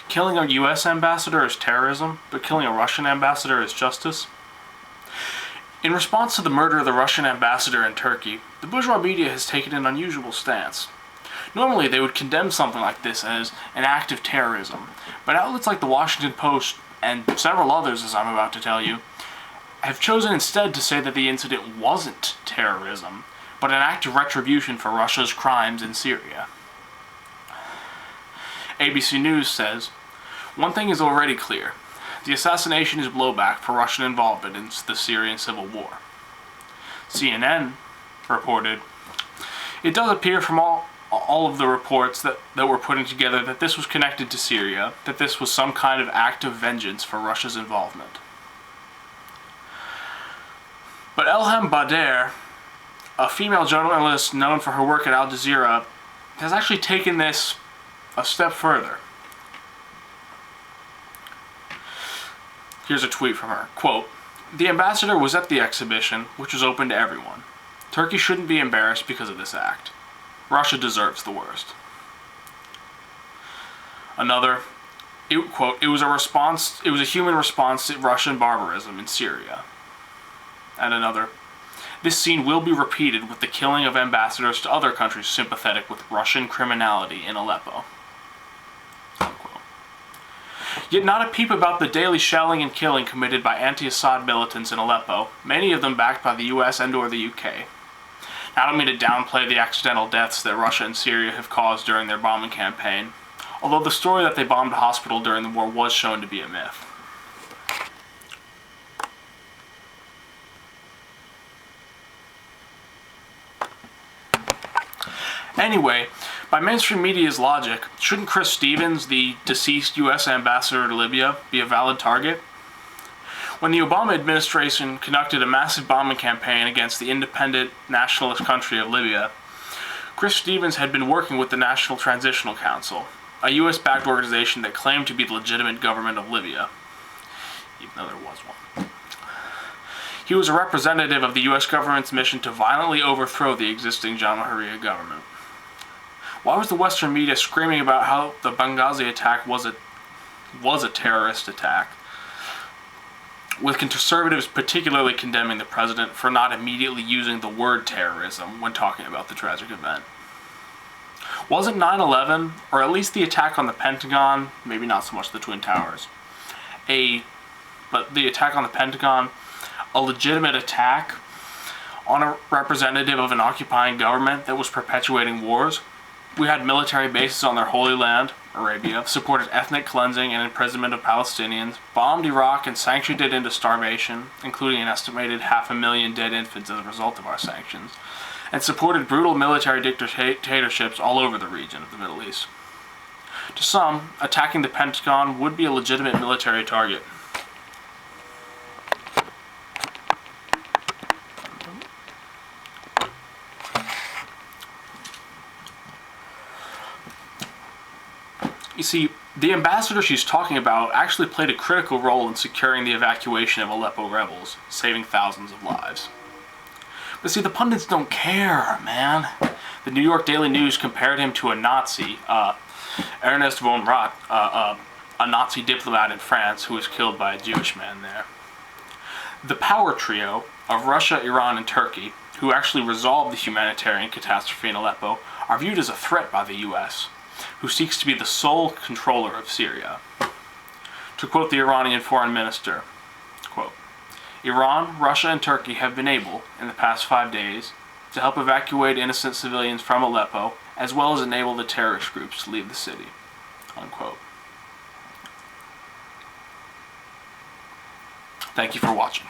killing a U.S. ambassador is terrorism, but killing a Russian ambassador is justice? In response to the murder of the Russian ambassador in Turkey, the bourgeois media has taken an unusual stance. Normally, they would condemn something like this as an act of terrorism, but outlets like the Washington Post, and several others, as I'm about to tell you, have chosen instead to say that the incident wasn't terrorism, but an act of retribution for Russia's crimes in Syria. ABC News says, "One thing is already clear. The assassination is blowback for Russian involvement in the Syrian civil war." CNN reported, "It does appear from all of the reports that were putting together that this was connected to Syria, that this was some kind of act of vengeance for Russia's involvement." But Elham Bader, a female journalist known for her work at Al Jazeera, has actually taken this a step further. Here's a tweet from her. Quote, "The ambassador was at the exhibition, which was open to everyone. Turkey shouldn't be embarrassed because of this act. Russia deserves the worst." Another, quote, "It was a human response to Russian barbarism in Syria." And another, "This scene will be repeated with the killing of ambassadors to other countries sympathetic with Russian criminality in Aleppo." Unquote. Yet not a peep about the daily shelling and killing committed by anti-Assad militants in Aleppo, many of them backed by the US and or the UK. Now, I don't mean to downplay the accidental deaths that Russia and Syria have caused during their bombing campaign, although the story that they bombed a hospital during the war was shown to be a myth. Anyway, by mainstream media's logic, shouldn't Chris Stevens, the deceased U.S. ambassador to Libya, be a valid target? When the Obama administration conducted a massive bombing campaign against the independent nationalist country of Libya, Chris Stevens had been working with the National Transitional Council, a U.S.-backed organization that claimed to be the legitimate government of Libya, even though there was one. He was a representative of the U.S. government's mission to violently overthrow the existing Jamahiriya government. Why was the Western media screaming about how the Benghazi attack was a terrorist attack, with conservatives particularly condemning the president for not immediately using the word terrorism when talking about the tragic event? Wasn't 9/11, or at least the attack on the Pentagon, maybe not so much the Twin Towers, but the attack on the Pentagon, a legitimate attack on a representative of an occupying government that was perpetuating wars? We had military bases on their holy land, Arabia, supported ethnic cleansing and imprisonment of Palestinians, bombed Iraq and sanctioned it into starvation, including an estimated 500,000 dead infants as a result of our sanctions, and supported brutal military dictatorships all over the region of the Middle East. To some, attacking the Pentagon would be a legitimate military target. You see, the ambassador she's talking about actually played a critical role in securing the evacuation of Aleppo rebels, saving thousands of lives. But see, the pundits don't care, man. The New York Daily News compared him to a Nazi, Ernest von Rath, a Nazi diplomat in France who was killed by a Jewish man there. The power trio of Russia, Iran, and Turkey, who actually resolved the humanitarian catastrophe in Aleppo, are viewed as a threat by the US, who seeks to be the sole controller of Syria. To quote the Iranian foreign minister, quote, "Iran, Russia, and Turkey have been able, in the past 5 days, to help evacuate innocent civilians from Aleppo, as well as enable the terrorist groups to leave the city." Unquote. Thank you for watching.